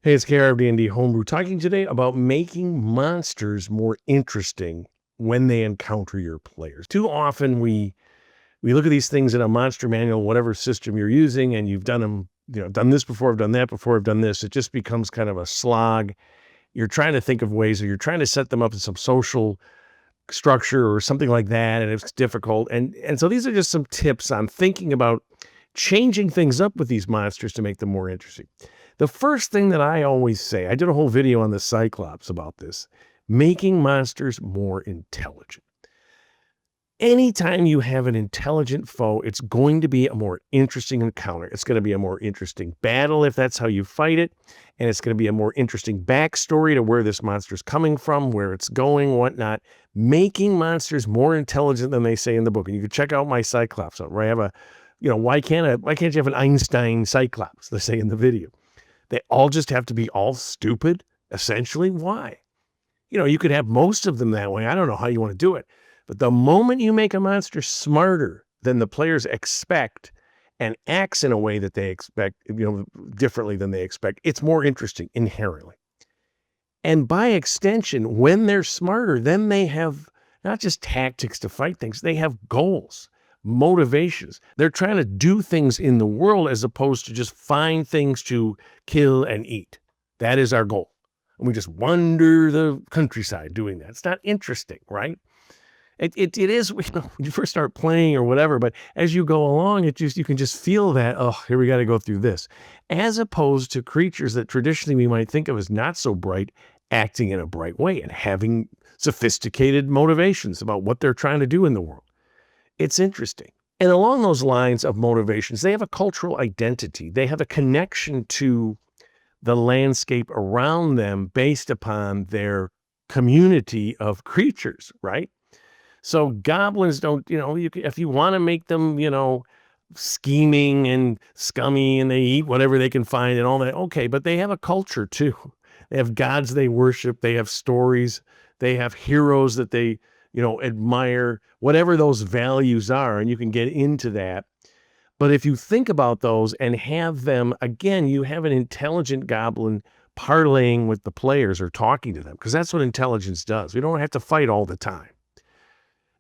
Hey, it's KR of D&D Homebrew talking today about making monsters more interesting when they encounter your players. Too often we look at these things in a monster manual, whatever system you're using, and you've done them, done this before, I've done that before, I've done this. It just becomes kind of a slog. You're trying to think of ways, or you're trying to set them up in some social structure or something like that, and it's difficult. And so these are just some tips on thinking about changing things up with these monsters to make them more interesting. The first thing that I always say, I did a whole video on the Cyclops about this, making monsters more intelligent. Anytime you have an intelligent foe, it's going to be a more interesting encounter. It's going to be a more interesting battle if that's how you fight it. And it's going to be a more interesting backstory to where this monster's coming from, where it's going, whatnot. Making monsters more intelligent than they say in the book. And you can check out my Cyclops where I have a, why can't you have an Einstein Cyclops, they say in the video? They all just have to be all stupid, essentially. Why? You could have most of them that way. I don't know how you want to do it. But the moment you make a monster smarter than the players expect and acts in a way that they expect, differently than they expect, it's more interesting inherently. And by extension, when they're smarter, then they have not just tactics to fight things, they have goals, motivations. They're trying to do things in the world as opposed to just find things to kill and eat. That is our goal. And we just wander the countryside doing that. It's not interesting, right? It is, when you first start playing or whatever, but as you go along, you can just feel that, oh, here we got to go through this. As opposed to creatures that traditionally we might think of as not so bright, acting in a bright way and having sophisticated motivations about what they're trying to do in the world. It's interesting. And along those lines of motivations, they have a cultural identity. They have a connection to the landscape around them based upon their community of creatures, right? So goblins don't, if you want to make them, scheming and scummy and they eat whatever they can find and all that, okay, but they have a culture too. They have gods they worship. They have stories. They have heroes that they, admire, whatever those values are, and you can get into that. But if you think about those and have them, again, you have an intelligent goblin parlaying with the players or talking to them, because that's what intelligence does. We don't have to fight all the time.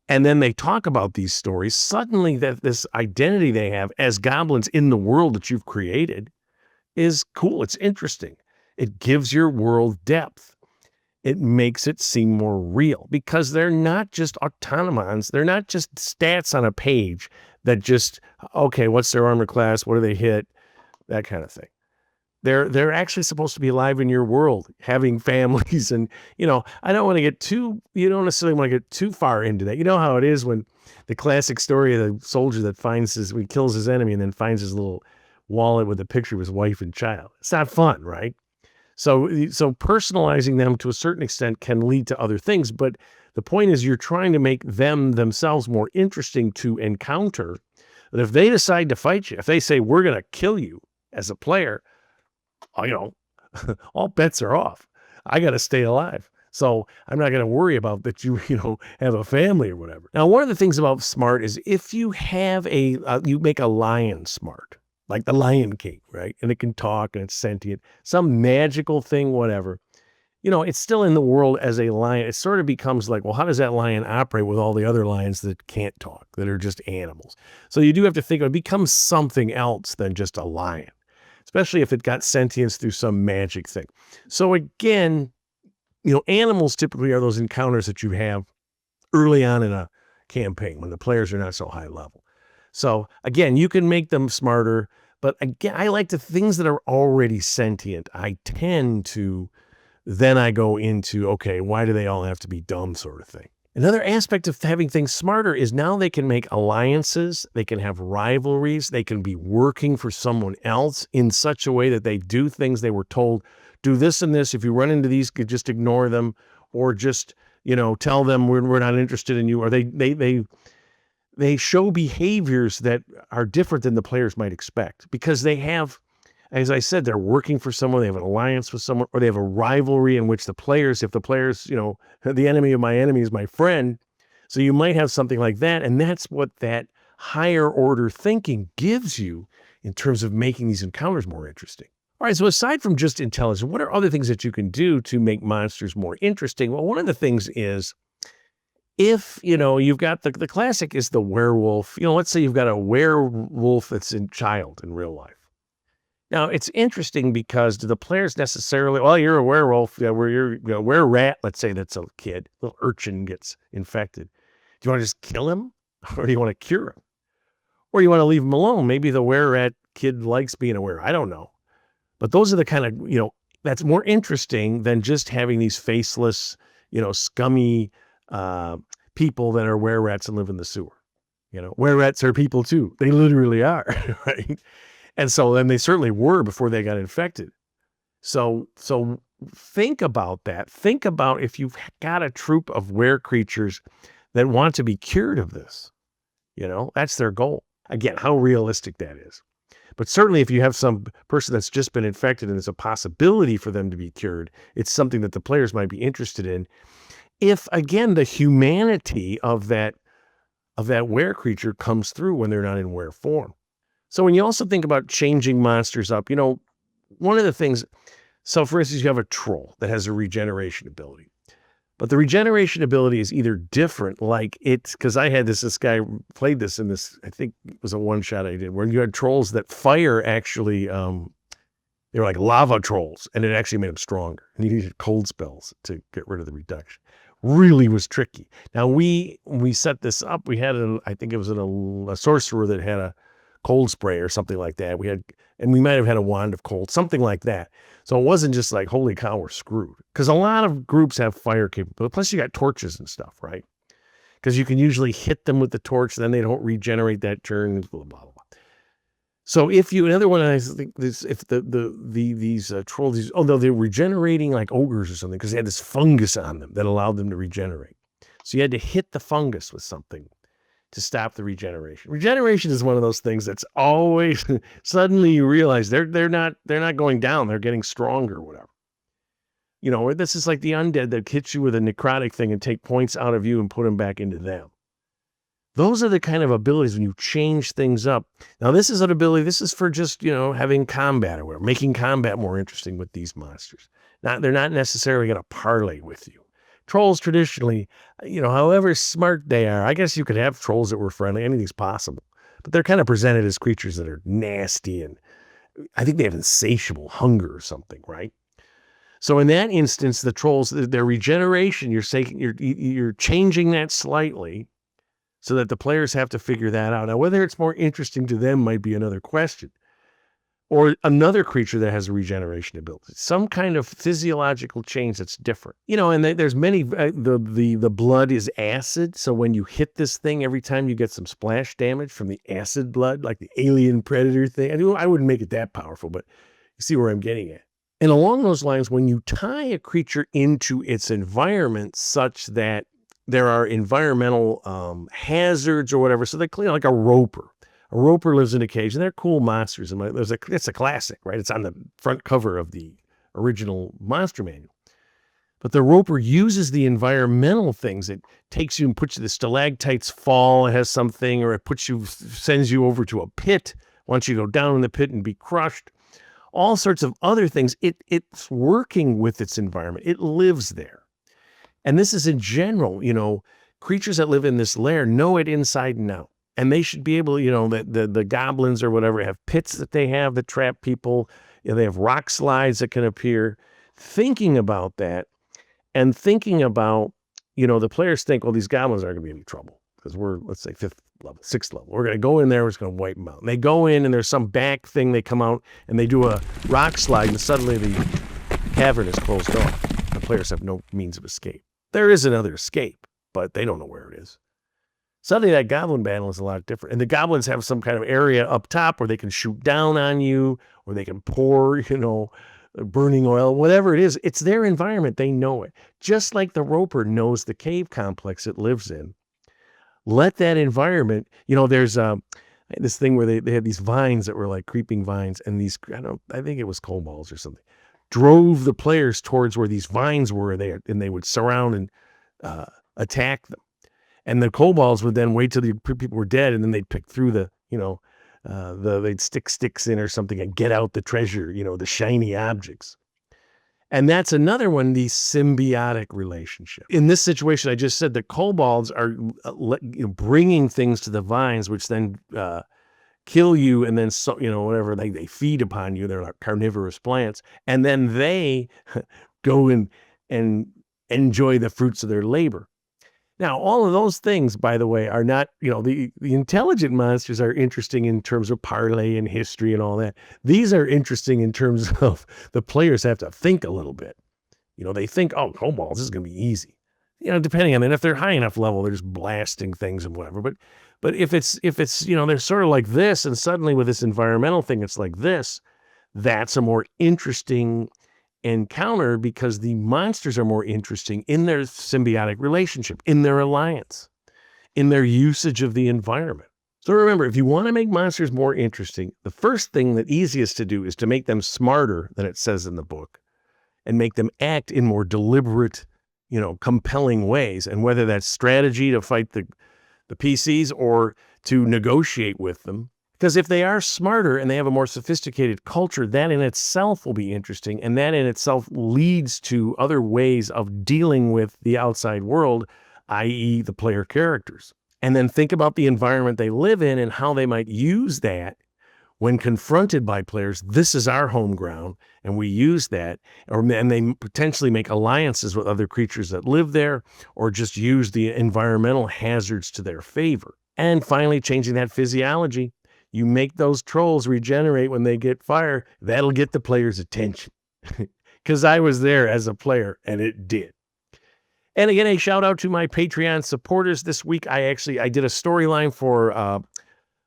And then they talk about these stories. Suddenly that this identity they have as goblins in the world that you've created is cool. It's interesting. It gives your world depth. It makes it seem more real because they're not just autonomons. They're not just stats on a page that just, okay, what's their armor class? What do they hit? That kind of thing. They're actually supposed to be alive in your world, having families. And, I don't want to get you don't necessarily want to get too far into that. You know how it is when the classic story of the soldier that he kills his enemy and then finds his little wallet with a picture of his wife and child. It's not fun, right? So personalizing them to a certain extent can lead to other things. But the point is you're trying to make them themselves more interesting to encounter. That if they decide to fight you, if they say, we're going to kill you as a player, all bets are off. I got to stay alive. So I'm not going to worry about that you have a family or whatever. Now, one of the things about smart is if you have you make a lion smart, like the Lion King, right? And it can talk and it's sentient, some magical thing, whatever. It's still in the world as a lion. It sort of becomes like, well, how does that lion operate with all the other lions that can't talk, that are just animals? So you do have to think it becomes something else than just a lion, especially if it got sentience through some magic thing. So again, animals typically are those encounters that you have early on in a campaign when the players are not so high level. So again, you can make them smarter, but again, I like the things that are already sentient. I tend to, then I go into, okay, why do they all have to be dumb sort of thing? Another aspect of having things smarter is now they can make alliances, they can have rivalries, they can be working for someone else in such a way that they do things they were told, do this and this. If you run into these, just ignore them or just, tell them we're not interested in you. Or they show behaviors that are different than the players might expect because they have, as I said, they're working for someone, they have an alliance with someone, or they have a rivalry in which if the players, the enemy of my enemy is my friend. So you might have something like that. And that's what that higher order thinking gives you in terms of making these encounters more interesting. All right, so aside from just intelligence, what are other things that you can do to make monsters more interesting? Well, one of the things is if, you've got the classic is the werewolf. Let's say you've got a werewolf that's in child in real life. Now, it's interesting because do the players necessarily, well, you're a werewolf, where you're were-rat, let's say that's a kid, little urchin gets infected. Do you want to just kill him or do you want to cure him? Or you want to leave him alone? Maybe the were-rat kid likes being a were. I don't know. But those are the kind of, that's more interesting than just having these faceless, scummy people that are were-rats and live in the sewer. Were-rats are people too. They literally are, right? And so then they certainly were before they got infected. So think about that. Think about if you've got a troop of were creatures that want to be cured of this. That's their goal. Again, how realistic that is. But certainly if you have some person that's just been infected and there's a possibility for them to be cured, it's something that the players might be interested in. If, again, the humanity of that were creature comes through when they're not in were form. So when you also think about changing monsters up, one of the things, so for instance, you have a troll that has a regeneration ability. But the regeneration ability is either different, because I had this guy played this in this, I think it was a one-shot I did, where you had trolls that fire actually, they were like lava trolls, and it actually made them stronger. And you needed cold spells to get rid of the reduction. Really was tricky. Now, we set this up. We had, I think it was a sorcerer that had a cold spray or something like that. And we might have had a wand of cold, something like that. So it wasn't just like, holy cow, we're screwed. Because a lot of groups have fire capability. Plus you got torches and stuff, right? Because you can usually hit them with the torch, then they don't regenerate that turn, blah, blah, blah. So another one, I think this, if these trolls, they're regenerating like ogres or something because they had this fungus on them that allowed them to regenerate. So you had to hit the fungus with something to stop the regeneration. Regeneration is one of those things that's always suddenly you realize they're not going down, they're getting stronger or whatever. This is like the undead that hits you with a necrotic thing and take points out of you and put them back into them. Those are the kind of abilities when you change things up. Now, this is an ability, this is for just, having combat or whatever, making combat more interesting with these monsters. They're not necessarily going to parlay with you. Trolls traditionally, however smart they are, I guess you could have trolls that were friendly. Anything's possible. But they're kind of presented as creatures that are nasty and I think they have insatiable hunger or something, right? So in that instance, the trolls, their regeneration, you're changing that slightly so that the players have to figure that out. Now, whether it's more interesting to them might be another question. Or another creature that has a regeneration ability, some kind of physiological change that's different. And there's many, the blood is acid. So when you hit this thing, every time you get some splash damage from the acid blood, like the alien predator thing. I wouldn't make it that powerful, but you see where I'm getting at. And along those lines, when you tie a creature into its environment such that there are environmental hazards or whatever, so they clean like a roper. A roper lives in a cage, and they're cool monsters. And it's a classic, right? It's on the front cover of the original monster manual. But the roper uses the environmental things. It takes you and puts you, the stalactites fall, it has something, or it sends you over to a pit, wants you to go down in the pit and be crushed. All sorts of other things. It's working with its environment. It lives there. And this is in general, creatures that live in this lair know it inside and out. And they should be able, the goblins or whatever have pits that they have that trap people. They have rock slides that can appear. Thinking about that and thinking about, the players think, well, these goblins aren't going to be any trouble because we're, let's say, 5th level, 6th level. We're going to go in there, we're just going to wipe them out. And they go in and there's some back thing, they come out and they do a rock slide and suddenly the cavern is closed off. The players have no means of escape. There is another escape, but they don't know where it is. Suddenly that goblin battle is a lot different. And the goblins have some kind of area up top where they can shoot down on you, or they can pour, burning oil, whatever it is. It's their environment. They know it. Just like the roper knows the cave complex it lives in. Let that environment, there's this thing where they had these vines that were like creeping vines, and these, I think it was kobolds or something, drove the players towards where these vines were, and they would surround and attack them. And the kobolds would then wait till the people were dead, and then they'd pick through the they'd stick sticks in or something and get out the treasure, the shiny objects. And that's another one, the symbiotic relationship. In this situation, I just said the kobolds are bringing things to the vines, which then kill you, and then whatever they feed upon you. They're like carnivorous plants, and then they go and enjoy the fruits of their labor. Now, all of those things, by the way, are not, the intelligent monsters are interesting in terms of parlay and history and all that. These are interesting in terms of the players have to think a little bit. They think, oh, kobolds, this is going to be easy. Depending on, and if they're high enough level, they're just blasting things and whatever. But if it's they're sort of like this, and suddenly with this environmental thing, it's like this, that's a more interesting encounter because the monsters are more interesting in their symbiotic relationship, in their alliance, in their usage of the environment. So remember, if you want to make monsters more interesting, the first thing that easiest to do is to make them smarter than it says in the book and make them act in more deliberate, compelling ways. And whether that's strategy to fight the PCs or to negotiate with them. Because if they are smarter and they have a more sophisticated culture, that in itself will be interesting. And that in itself leads to other ways of dealing with the outside world, i.e. the player characters. And then think about the environment they live in and how they might use that when confronted by players. This is our home ground, and we use that. And they potentially make alliances with other creatures that live there, or just use the environmental hazards to their favor. And finally, changing that physiology. You make those trolls regenerate when they get fire. That'll get the player's attention. Because I was there as a player, and it did. And again, a shout out to my Patreon supporters. This week, I did a storyline for a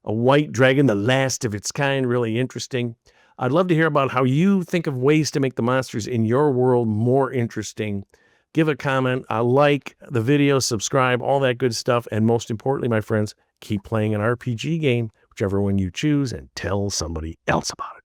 white dragon, the last of its kind, really interesting. I'd love to hear about how you think of ways to make the monsters in your world more interesting. Give a comment, like the video, subscribe, all that good stuff. And most importantly, my friends, keep playing an RPG game, whichever one you choose, and tell somebody else about it.